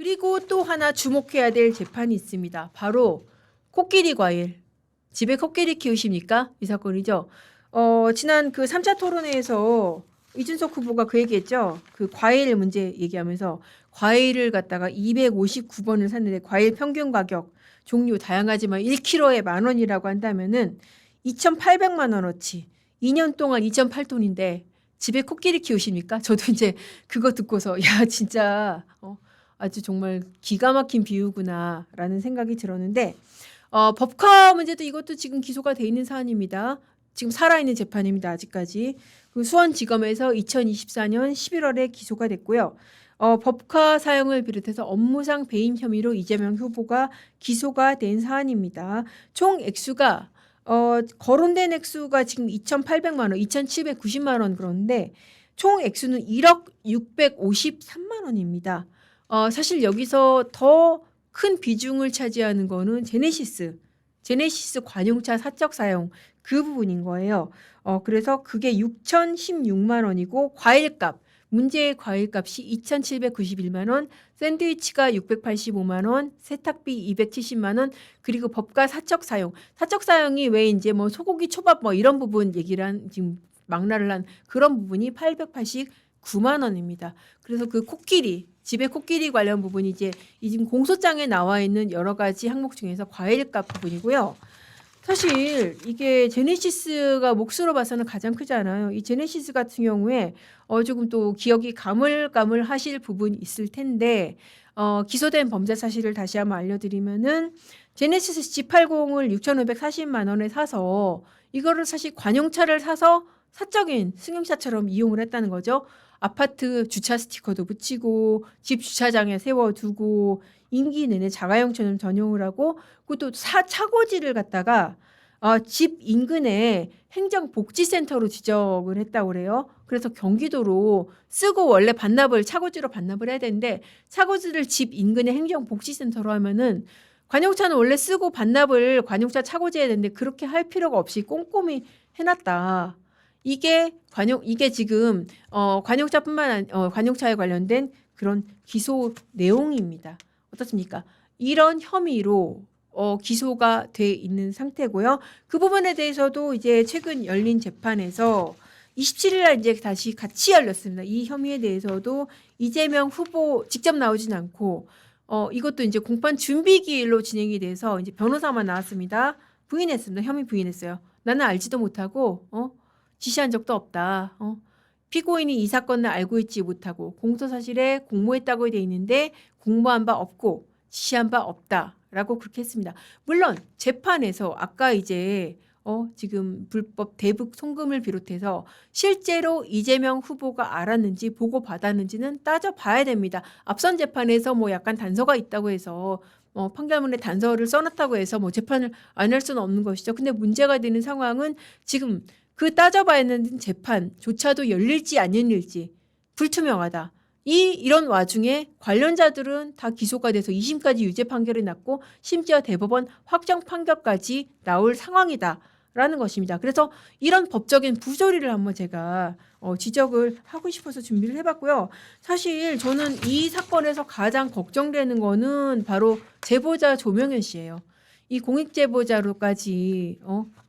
그리고 또 하나 주목해야 될 재판이 있습니다. 바로 코끼리 과일. 집에 코끼리 키우십니까? 이 사건이죠. 지난 그 3차 토론회에서 이준석 후보가 그 얘기했죠. 그 과일 문제 얘기하면서 과일을 갖다가 259번을 샀는데 과일 평균 가격 종류 다양하지만 1kg에 10,000원이라고 한다면은 2,800만 원어치 2년 동안 2.8톤인데 집에 코끼리 키우십니까? 저도 이제 그거 듣고서 야 진짜 아주 정말 기가 막힌 비유구나라는 생각이 들었는데 법카 문제도 이것도 지금 기소가 돼 있는 사안입니다. 지금 살아있는 재판입니다. 아직까지. 그 수원지검에서 2024년 11월에 기소가 됐고요. 법카 사용을 비롯해서 업무상 배임 혐의로 이재명 후보가 기소가 된 사안입니다. 총 액수가 거론된 액수가 지금 2,800만 원, 2,790만 원 그런데 총 액수는 1억 653만 원입니다. 사실 여기서 더 큰 비중을 차지하는 거는 제네시스 관용차 사적 사용 그 부분인 거예요. 그래서 그게 6,016만 원이고 과일값 문제의 과일값이 2,791만 원, 샌드위치가 685만 원, 세탁비 270만 원, 그리고 법과 사적 사용이 왜 이제 뭐 소고기 초밥 뭐 이런 부분 얘기를 한 지금 망라를 한 그런 부분이 889만 원입니다. 그래서 그 집에 코끼리 관련 부분이 이제 지금 공소장에 나와 있는 여러 가지 항목 중에서 과일값 부분이고요. 사실 이게 제네시스가 몫으로 봐서는 가장 크잖아요. 이 제네시스 같은 경우에 조금 또 기억이 가물가물하실 부분이 있을 텐데 기소된 범죄 사실을 다시 한번 알려드리면은 제네시스 G80을 6,540만 원에 사서 이거를 사실 관용차를 사서 사적인 승용차처럼 이용을 했다는 거죠. 아파트 주차 스티커도 붙이고 집 주차장에 세워두고 임기 내내 자가용처럼 전용을 하고 그것도 차고지를 갖다가 집 인근에 행정복지센터로 지정을 했다고 그래요. 그래서 경기도로 쓰고 원래 차고지로 반납을 해야 되는데 차고지를 집 인근에 행정복지센터로 하면은 관용차는 원래 쓰고 반납을 관용차 차고지해야 되는데 그렇게 할 필요가 없이 꼼꼼히 해놨다. 이게 지금 관용차에 관련된 그런 기소 내용입니다. 어떻습니까? 이런 혐의로 기소가 돼 있는 상태고요. 그 부분에 대해서도 이제 최근 열린 재판에서 27일 날 이제 다시 같이 열렸습니다. 이 혐의에 대해서도 이재명 후보 직접 나오진 않고 이것도 이제 공판 준비 기일로 진행이 돼서 이제 변호사만 나왔습니다. 부인했습니다. 혐의 부인했어요. 나는 알지도 못하고 지시한 적도 없다. 피고인이 이 사건을 알고 있지 못하고 공소사실에 공모했다고 돼 있는데 공모한 바 없고 지시한 바 없다라고 그렇게 했습니다. 물론 재판에서 아까 이제 지금 불법 대북 송금을 비롯해서 실제로 이재명 후보가 알았는지 보고 받았는지는 따져봐야 됩니다. 앞선 재판에서 뭐 약간 단서가 있다고 해서 판결문에 단서를 써놨다고 해서 뭐 재판을 안 할 수는 없는 것이죠. 근데 문제가 되는 상황은 지금 그 따져봐야 하는 재판조차도 열릴지 안 열릴지 불투명하다. 이런 와중에 관련자들은 다 기소가 돼서 2심까지 유죄 판결이 났고 심지어 대법원 확정 판결까지 나올 상황이다라는 것입니다. 그래서 이런 법적인 부조리를 한번 제가 지적을 하고 싶어서 준비를 해봤고요. 사실 저는 이 사건에서 가장 걱정되는 거는 바로 제보자 조명현 씨예요. 이 공익제보자로까지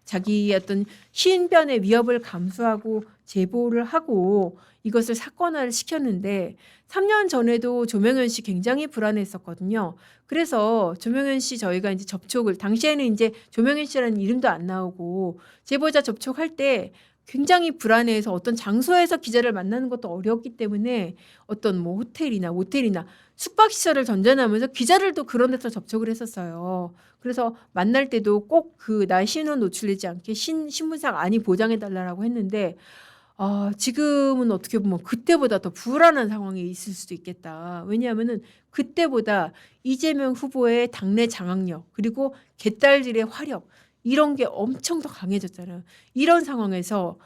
자기의 어떤 신변의 위협을 감수하고 제보를 하고 이것을 사건화를 시켰는데 3년 전에도 조명현 씨 굉장히 불안했었거든요. 그래서 조명현 씨 저희가 이제 당시에는 이제 조명현 씨라는 이름도 안 나오고 제보자 접촉할 때 굉장히 불안해서 어떤 장소에서 기자를 만나는 것도 어렵기 때문에 어떤 뭐 호텔이나 모텔이나 숙박시설을 전전하면서 기자들도 그런 데서 접촉을 했었어요. 그래서 만날 때도 꼭 나 신원 노출되지 않게 신분상 안이 보장해달라고 했는데 지금은 어떻게 보면 그때보다 더 불안한 상황이 있을 수도 있겠다. 왜냐하면은 그때보다 이재명 후보의 당내 장악력 그리고 개딸들의 화력 이런 게 엄청 더 강해졌잖아요. 이런 상황에서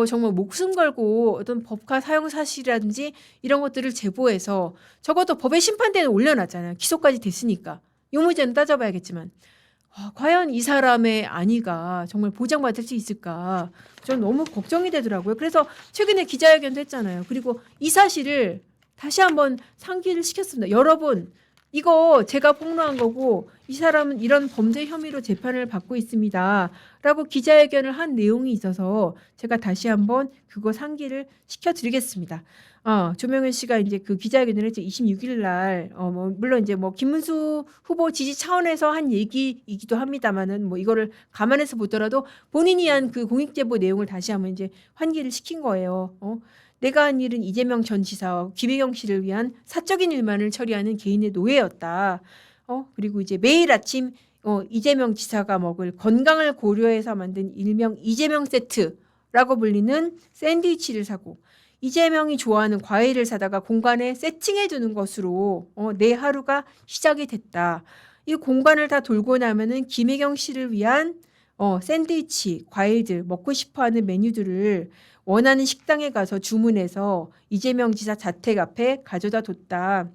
정말 목숨 걸고 어떤 법과 사용 사실이라든지 이런 것들을 제보해서 적어도 법의 심판대는 올려놨잖아요. 기소까지 됐으니까. 유무죄는 따져봐야겠지만 과연 이 사람의 안위가 정말 보장받을 수 있을까? 저는 너무 걱정이 되더라고요. 그래서 최근에 기자회견도 했잖아요. 그리고 이 사실을 다시 한번 상기를 시켰습니다. 여러분 이거 제가 폭로한 거고 이 사람은 이런 범죄 혐의로 재판을 받고 있습니다. 라고 기자회견을 한 내용이 있어서 제가 다시 한번 그거 상기를 시켜드리겠습니다. 조명현 씨가 이제 그 기자회견을 했죠. 26일 날, 물론 이제 뭐 김문수 후보 지지 차원에서 한 얘기이기도 합니다만은 뭐 이거를 감안해서 보더라도 본인이 한 그 공익제보 내용을 다시 한번 이제 환기를 시킨 거예요. 내가 한 일은 이재명 전 지사와 김혜경 씨를 위한 사적인 일만을 처리하는 개인의 노예였다. 그리고 이제 매일 아침 이재명 지사가 먹을 건강을 고려해서 만든 일명 이재명 세트라고 불리는 샌드위치를 사고 이재명이 좋아하는 과일을 사다가 공간에 세팅해 두는 것으로 내 하루가 시작이 됐다. 이 공간을 다 돌고 나면은 김혜경 씨를 위한 샌드위치, 과일들, 먹고 싶어하는 메뉴들을 원하는 식당에 가서 주문해서 이재명 지사 자택 앞에 가져다 뒀다.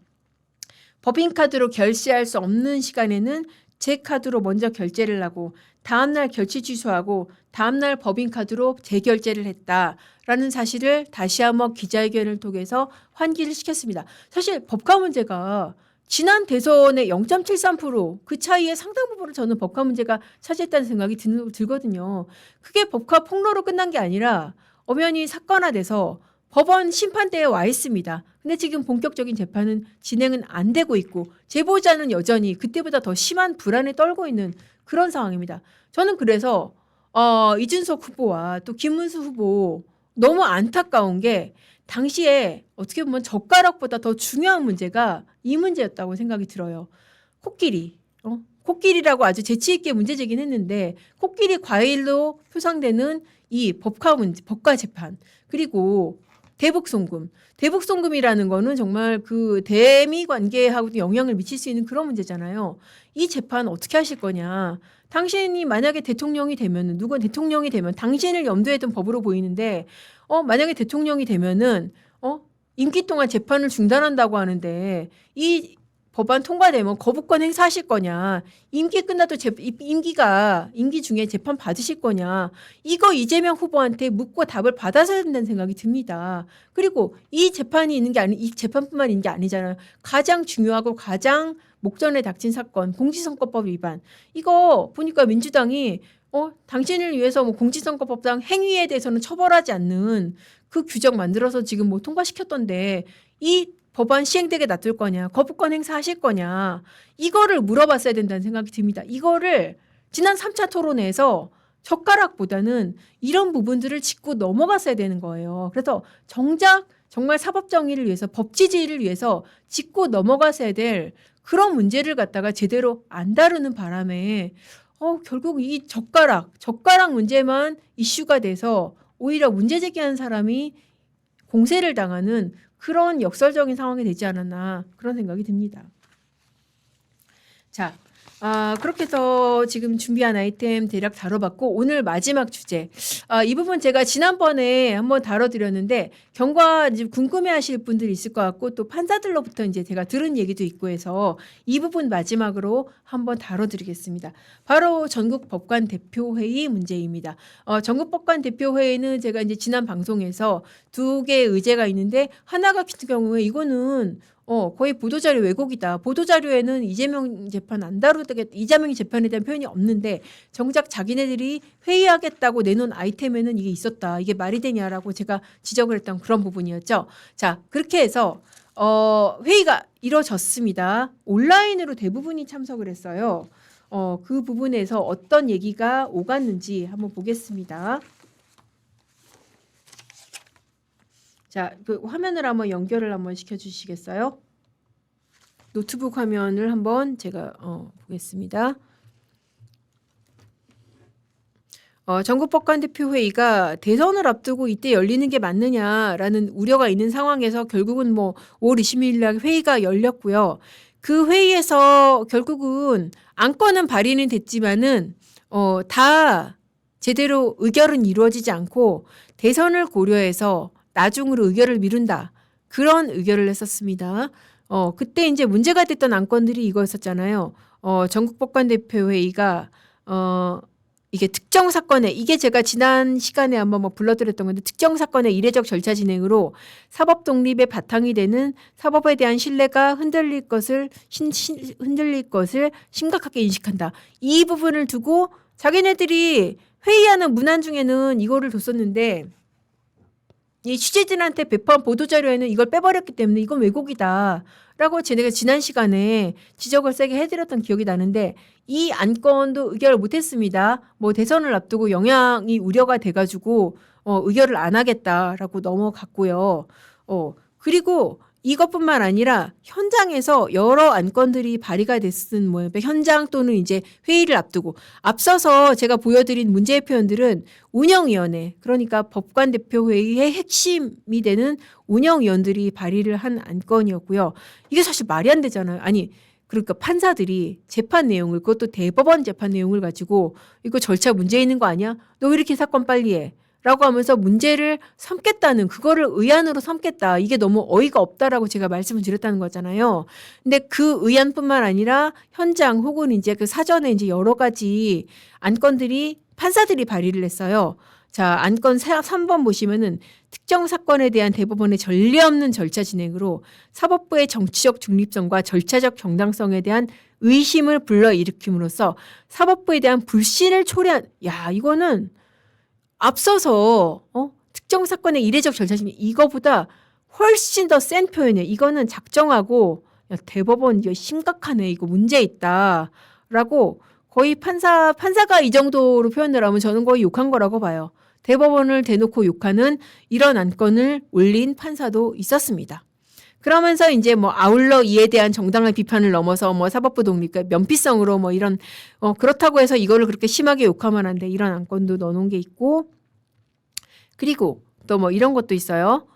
법인카드로 결제할 수 없는 시간에는 제 카드로 먼저 결제를 하고 다음날 결제 취소하고 다음날 법인카드로 재결제를 했다라는 사실을 다시 한번 기자회견을 통해서 환기를 시켰습니다. 사실 법카 문제가 지난 대선의 0.73%그 차이의 상당 부분을 저는 법카 문제가 차지했다는 생각이 들거든요. 그게 법카 폭로로 끝난 게 아니라 엄연히 사건화돼서 법원 심판대에 와 있습니다. 근데 지금 본격적인 재판은 진행은 안 되고 있고 제보자는 여전히 그때보다 더 심한 불안에 떨고 있는 그런 상황입니다. 저는 그래서 이준석 후보와 또 김문수 후보 너무 안타까운 게 당시에 어떻게 보면 젓가락보다 더 중요한 문제가 이 문제였다고 생각이 들어요. 코끼리. 코끼리라고 아주 재치 있게 문제 제기했는데 코끼리 과일로 표상되는 이 법과 재판 그리고 대북송금. 대북송금이라는 거는 정말 그 대미 관계하고도 영향을 미칠 수 있는 그런 문제잖아요. 이 재판 어떻게 하실 거냐. 당신이 만약에 대통령이 되면은 누군 대통령이 되면 당신을 염두에 둔 법으로 보이는데 만약에 대통령이 되면은 임기 동안 재판을 중단한다고 하는데 이 법안 통과되면 거부권 행사하실 거냐. 임기 끝나도 임기 중에 재판 받으실 거냐. 이거 이재명 후보한테 묻고 답을 받아서야 된다는 생각이 듭니다. 그리고 이 재판이 있는 게 이 재판뿐만 있는 게 아니잖아요. 가장 중요하고 가장 목전에 닥친 사건, 공직선거법 위반. 이거 보니까 민주당이 당신을 위해서 뭐 공직선거법상 행위에 대해서는 처벌하지 않는 그 규정 만들어서 지금 뭐 통과시켰던데 이 법안 시행되게 놔둘 거냐, 거부권 행사하실 거냐, 이거를 물어봤어야 된다는 생각이 듭니다. 이거를 지난 3차 토론회에서 젓가락보다는 이런 부분들을 짚고 넘어갔어야 되는 거예요. 그래서 정작 정말 사법정의를 위해서 법치주의를 위해서 짚고 넘어갔어야 될 그런 문제를 갖다가 제대로 안 다루는 바람에 결국 이 젓가락 문제만 이슈가 돼서 오히려 문제 제기하는 사람이 공세를 당하는 그런 역설적인 상황이 되지 않았나 그런 생각이 듭니다. 자, 그렇게 해서 지금 준비한 아이템 대략 다뤄봤고 오늘 마지막 주제 이 부분 제가 지난번에 한번 다뤄드렸는데 경과 이제 궁금해하실 분들이 있을 것 같고 또 판사들로부터 이제 제가 들은 얘기도 있고 해서 이 부분 마지막으로 한번 다뤄드리겠습니다. 바로 전국 법관 대표회의 문제입니다. 전국 법관 대표회의는 제가 이제 지난 방송에서 두 개의 의제가 있는데 하나가 같은 경우에 이거는 거의 보도자료 왜곡이다. 보도자료에는 이재명 재판 안 다루겠다. 이재명 재판에 대한 표현이 없는데 정작 자기네들이 회의하겠다고 내놓은 아이템에는 이게 있었다. 이게 말이 되냐라고 제가 지적을 했던 그런 부분이었죠. 자, 그렇게 해서 회의가 이뤄졌습니다. 온라인으로 대부분이 참석을 했어요. 그 부분에서 어떤 얘기가 오갔는지 한번 보겠습니다. 자, 그 화면을 한번 연결을 한번 시켜주시겠어요? 노트북 화면을 한번 제가 보겠습니다. 전국법관대표회의가 대선을 앞두고 이때 열리는 게 맞느냐라는 우려가 있는 상황에서 결국은 뭐 5월 20일 날 회의가 열렸고요. 그 회의에서 결국은 안건은 발의는 됐지만은 다 제대로 의결은 이루어지지 않고 대선을 고려해서 나중으로 의결을 미룬다. 그런 의결을 했었습니다. 그때 이제 문제가 됐던 안건들이 이거였었잖아요. 전국법관대표회의가 이게 특정 사건에 이게 제가 지난 시간에 한번 뭐 불러드렸던 건데 특정 사건의 이례적 절차 진행으로 사법 독립의 바탕이 되는 사법에 대한 신뢰가 흔들릴 것을 심각하게 인식한다. 이 부분을 두고 자기네들이 회의하는 문안 중에는 이거를 뒀었는데 이 취재진한테 배포한 보도자료에는 이걸 빼버렸기 때문에 이건 왜곡이다. 라고 제가 지난 시간에 지적을 세게 해드렸던 기억이 나는데 이 안건도 의결을 못했습니다. 뭐 대선을 앞두고 영향이 우려가 돼가지고 의결을 안 하겠다라고 넘어갔고요. 그리고 이것뿐만 아니라 현장에서 여러 안건들이 발의가 됐은 모양입니다. 현장 또는 이제 회의를 앞두고 앞서서 제가 보여드린 문제의 표현들은 운영위원회 그러니까 법관대표회의의 핵심이 되는 운영위원들이 발의를 한 안건이었고요. 이게 사실 말이 안 되잖아요. 아니 그러니까 판사들이 재판 내용을 그것도 대법원 재판 내용을 가지고 이거 절차 문제 있는 거 아니야? 너 왜 이렇게 사건 빨리 해? 라고 하면서 문제를 삼겠다는 그거를 의안으로 삼겠다. 이게 너무 어이가 없다라고 제가 말씀을 드렸다는 거잖아요. 근데 그 의안뿐만 아니라 현장 혹은 이제 그 사전에 이제 여러 가지 안건들이 판사들이 발의를 했어요. 자, 안건 3번 보시면은 특정 사건에 대한 대법원의 전례 없는 절차 진행으로 사법부의 정치적 중립성과 절차적 정당성에 대한 의심을 불러일으킴으로써 사법부에 대한 불신을 초래한 이거는 앞서서 특정 사건의 이례적 절차 진행 이거보다 훨씬 더 센 표현이에요. 이거는 작정하고 대법원 이거 심각하네. 이거 문제 있다라고 거의 판사가 이 정도로 표현을 하면 저는 거의 욕한 거라고 봐요. 대법원을 대놓고 욕하는 이런 안건을 올린 판사도 있었습니다. 그러면서 이제 뭐 아울러 이에 대한 정당한 비판을 넘어서 뭐 사법부 독립, 그러니까 면피성으로 뭐 이런 그렇다고 해서 이거를 그렇게 심하게 욕하면 안 돼. 이런 안건도 넣어놓은 게 있고 그리고 또 뭐 이런 것도 있어요.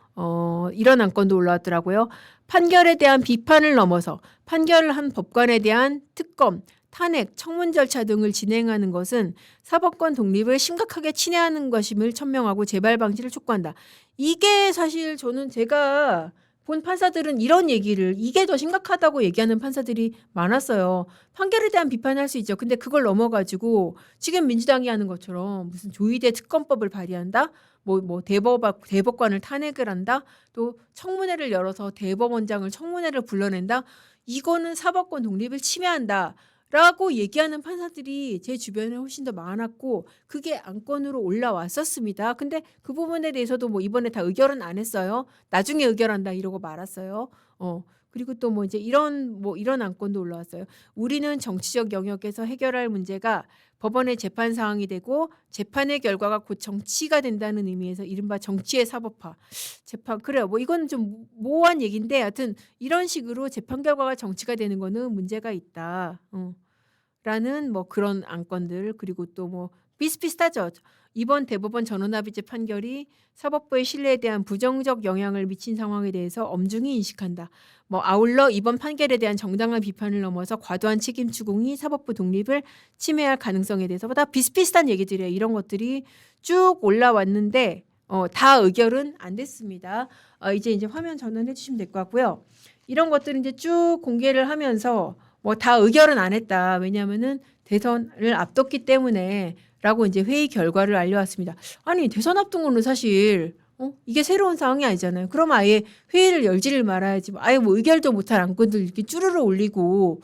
이런 안건도 올라왔더라고요. 판결에 대한 비판을 넘어서 판결을 한 법관에 대한 특검, 탄핵, 청문 절차 등을 진행하는 것은 사법권 독립을 심각하게 침해하는 것임을 천명하고 재발 방지를 촉구한다. 이게 사실 저는 제가 본 판사들은 이런 얘기를 이게 더 심각하다고 얘기하는 판사들이 많았어요. 판결에 대한 비판할 수 있죠. 근데 그걸 넘어가지고 지금 민주당이 하는 것처럼 무슨 조의대 특검법을 발의한다? 뭐 대법관을 탄핵을 한다? 또 청문회를 열어서 대법원장을 청문회를 불러낸다? 이거는 사법권 독립을 침해한다. 라고 얘기하는 판사들이 제 주변에 훨씬 더 많았고 그게 안건으로 올라왔었습니다. 근데 그 부분에 대해서도 뭐 이번에 다 의결은 안 했어요. 나중에 의결한다 이러고 말았어요. 그리고 또 뭐 이제 이런 안건도 올라왔어요. 우리는 정치적 영역에서 해결할 문제가 법원의 재판 사항이 되고 재판의 결과가 곧 정치가 된다는 의미에서 이른바 정치의 사법화. 재판 그래요. 뭐 이거는 좀 모호한 얘기인데 하여튼 이런 식으로 재판 결과가 정치가 되는 거는 문제가 있다. 라는 뭐 그런 안건들 그리고 또 뭐 비슷비슷하죠. 이번 대법원 전원합의체 판결이 사법부의 신뢰에 대한 부정적 영향을 미친 상황에 대해서 엄중히 인식한다. 뭐 아울러 이번 판결에 대한 정당한 비판을 넘어서 과도한 책임 추궁이 사법부 독립을 침해할 가능성에 대해서 다 비슷비슷한 얘기들이에요. 이런 것들이 쭉 올라왔는데 다 의결은 안 됐습니다. 이제 화면 전환해 주시면 될 것 같고요. 이런 것들은 이제 쭉 공개를 하면서 뭐 다 의결은 안 했다. 왜냐하면은 대선을 앞뒀기 때문에 라고 이제 회의 결과를 알려왔습니다. 아니 대선 앞둔 거는 사실 이게 새로운 상황이 아니잖아요. 그럼 아예 회의를 열지를 말아야지. 아예 뭐 의결도 못할 안건들 이렇게 쭈르르 올리고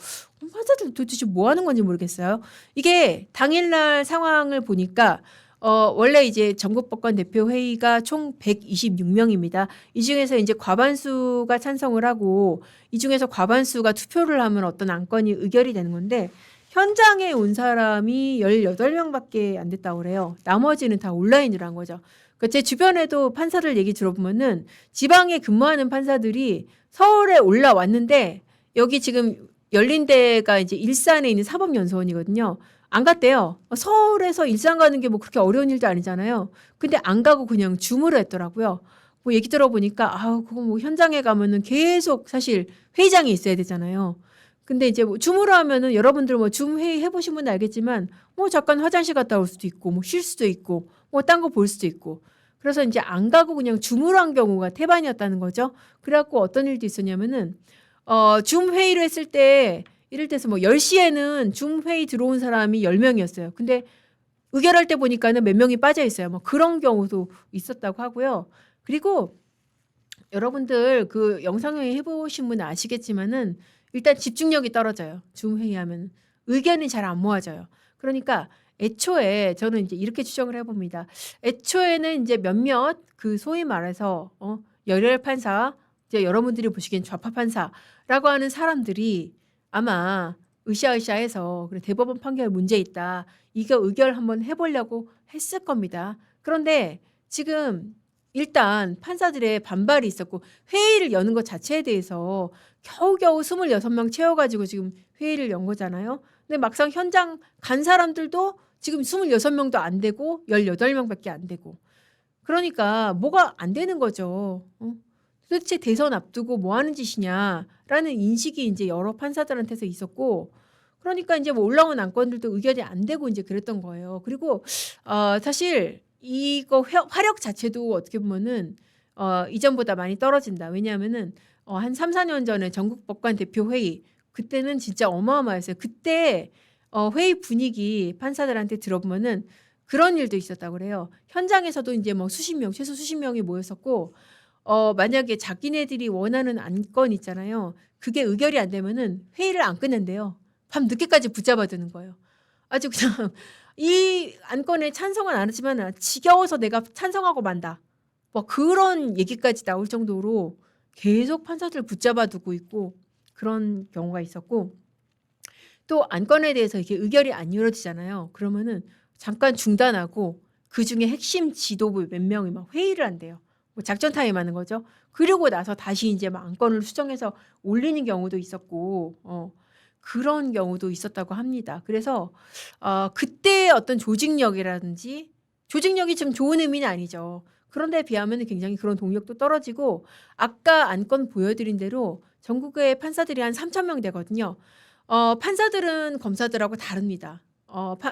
판사들 도대체 뭐 하는 건지 모르겠어요. 이게 당일날 상황을 보니까 원래 이제 전국법관 대표 회의가 총 126명입니다. 이 중에서 이제 과반수가 찬성을 하고 이 중에서 과반수가 투표를 하면 어떤 안건이 의결이 되는 건데 현장에 온 사람이 18명밖에 안 됐다고 그래요. 나머지는 다 온라인으로 한 거죠. 그러니까 제 주변에도 판사들 얘기 들어보면은 지방에 근무하는 판사들이 서울에 올라왔는데 여기 지금 열린 데가 이제 일산에 있는 사법연수원이거든요. 안 갔대요. 서울에서 일산 가는 게 뭐 그렇게 어려운 일도 아니잖아요. 근데 안 가고 그냥 줌으로 했더라고요. 뭐 얘기 들어보니까 그거 뭐 현장에 가면은 계속 사실 회의장에 있어야 되잖아요. 근데 이제 뭐 줌으로 하면은 여러분들 뭐 줌 회의 해보신 분은 알겠지만 뭐 잠깐 화장실 갔다 올 수도 있고 뭐 쉴 수도 있고 뭐 딴 거 볼 수도 있고 그래서 이제 안 가고 그냥 줌으로 한 경우가 태반이었다는 거죠. 그래갖고 어떤 일도 있었냐면은 줌 회의를 했을 때 이럴 때서 뭐 10시에는 줌 회의 들어온 사람이 10명이었어요. 근데 의결할 때 보니까는 몇 명이 빠져 있어요. 뭐 그런 경우도 있었다고 하고요. 그리고 여러분들 그 영상회의 해보신 분은 아시겠지만은 일단 집중력이 떨어져요. 줌 회의하면 의견이 잘 안 모아져요. 그러니까 애초에 저는 이제 이렇게 추정을 해봅니다. 애초에는 이제 몇몇 그 소위 말해서 열혈 판사, 이제 여러분들이 보시기엔 좌파 판사라고 하는 사람들이 아마 으쌰으쌰해서 그래 대법원 판결 문제 있다. 이거 의결 한번 해보려고 했을 겁니다. 그런데 지금 일단 판사들의 반발이 있었고 회의를 여는 것 자체에 대해서 겨우겨우 26명 채워가지고 지금 회의를 연 거잖아요. 근데 막상 현장 간 사람들도 지금 26명도 안 되고 18명밖에 안 되고 그러니까 뭐가 안 되는 거죠. 도대체 대선 앞두고 뭐 하는 짓이냐라는 인식이 이제 여러 판사들한테서 있었고 그러니까 이제 뭐 올라온 안건들도 의결이 안 되고 이제 그랬던 거예요. 그리고 사실 이거 화력 자체도 어떻게 보면은 이전보다 많이 떨어진다. 왜냐하면은 한 3, 4년 전에 전국 법관 대표 회의 그때는 진짜 어마어마했어요. 그때 회의 분위기 판사들한테 들어보면은 그런 일도 있었다고 그래요. 현장에서도 이제 뭐 수십 명, 최소 수십 명이 모였었고 만약에 자기네들이 원하는 안건 있잖아요. 그게 의결이 안 되면은 회의를 안 끝낸대요. 밤 늦게까지 붙잡아두는 거예요. 아주 그냥 이 안건에 찬성은 안 하지만 지겨워서 내가 찬성하고 만다. 뭐 그런 얘기까지 나올 정도로 계속 판사들 붙잡아두고 있고 그런 경우가 있었고 또 안건에 대해서 이게 의결이 안 이루어지잖아요. 그러면은 잠깐 중단하고 그중에 핵심 지도부 몇 명이 막 회의를 한대요. 뭐 작전 타임하는 거죠. 그리고 나서 다시 이제 막 안건을 수정해서 올리는 경우도 있었고 그런 경우도 있었다고 합니다. 그래서 그때 어떤 조직력이라든지 조직력이 좀 좋은 의미는 아니죠. 그런데 비하면 굉장히 그런 동력도 떨어지고 아까 안건 보여드린 대로 전국의 판사들이 한 3,000명 되거든요. 판사들은 검사들하고 다릅니다.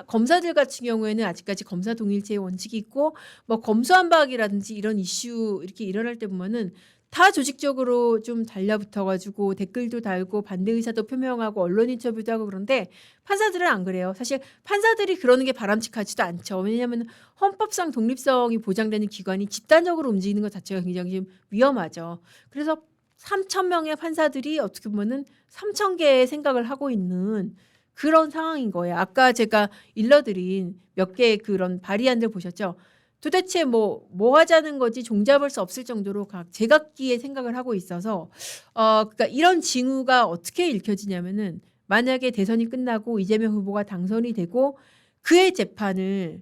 검사들 같은 경우에는 아직까지 검사 동일체의 원칙이 있고 뭐 검수완박이라든지 이런 이슈 이렇게 일어날 때 보면은 다 조직적으로 좀 달라붙어가지고 댓글도 달고 반대 의사도 표명하고 언론 인터뷰도 하고 그런데 판사들은 안 그래요. 사실 판사들이 그러는 게 바람직하지도 않죠. 왜냐하면 헌법상 독립성이 보장되는 기관이 집단적으로 움직이는 것 자체가 굉장히 좀 위험하죠. 그래서 3,000명의 판사들이 어떻게 보면은 3,000개의 생각을 하고 있는 그런 상황인 거예요. 아까 제가 일러드린 몇 개의 그런 발의안들 보셨죠? 도대체 뭐 하자는 거지 종잡을 수 없을 정도로 각 제각기의 생각을 하고 있어서 그러니까 이런 징후가 어떻게 읽혀지냐면은 만약에 대선이 끝나고 이재명 후보가 당선이 되고 그의 재판을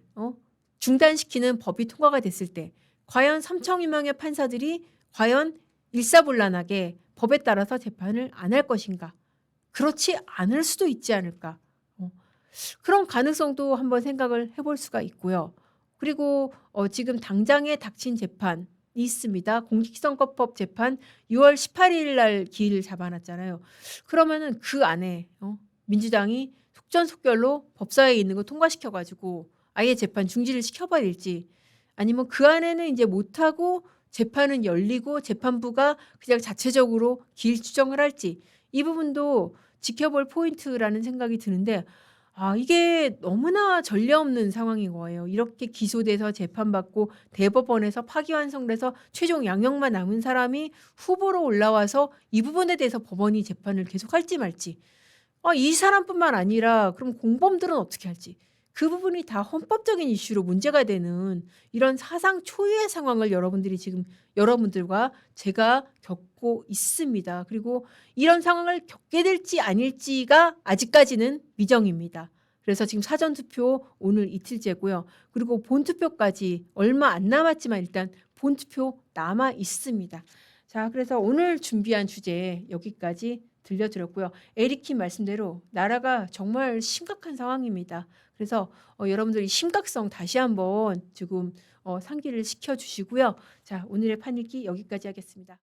중단시키는 법이 통과가 됐을 때 과연 3,000여 명의 판사들이 과연 일사불란하게 법에 따라서 재판을 안 할 것인가? 그렇지 않을 수도 있지 않을까? 그런 가능성도 한번 생각을 해볼 수가 있고요. 그리고 지금 당장에 닥친 재판이 있습니다. 공직선거법 재판 6월 18일 날 기일을 잡아놨잖아요. 그러면은 그 안에 민주당이 속전속결로 법사위에 있는 거 통과시켜가지고 아예 재판 중지를 시켜버릴지 아니면 그 안에는 이제 못하고 재판은 열리고 재판부가 그냥 자체적으로 기일 추정을 할지 이 부분도 지켜볼 포인트라는 생각이 드는데 이게 너무나 전례 없는 상황인 거예요. 이렇게 기소돼서 재판받고 대법원에서 파기환송돼서 최종 양형만 남은 사람이 후보로 올라와서 이 부분에 대해서 법원이 재판을 계속할지 말지 이 사람뿐만 아니라 그럼 공범들은 어떻게 할지 그 부분이 다 헌법적인 이슈로 문제가 되는 이런 사상 초유의 상황을 여러분들과 제가 겪고 있습니다. 그리고 이런 상황을 겪게 될지 아닐지가 아직까지는 미정입니다. 그래서 지금 사전투표 오늘 이틀째고요. 그리고 본투표까지 얼마 안 남았지만 일단 본투표 남아 있습니다. 자, 그래서 오늘 준비한 주제 여기까지 들려드렸고요. 에릭킴 말씀대로 나라가 정말 심각한 상황입니다. 그래서 여러분들 이 심각성 다시 한번 지금 상기를 시켜주시고요. 자, 오늘의 판 읽기 여기까지 하겠습니다.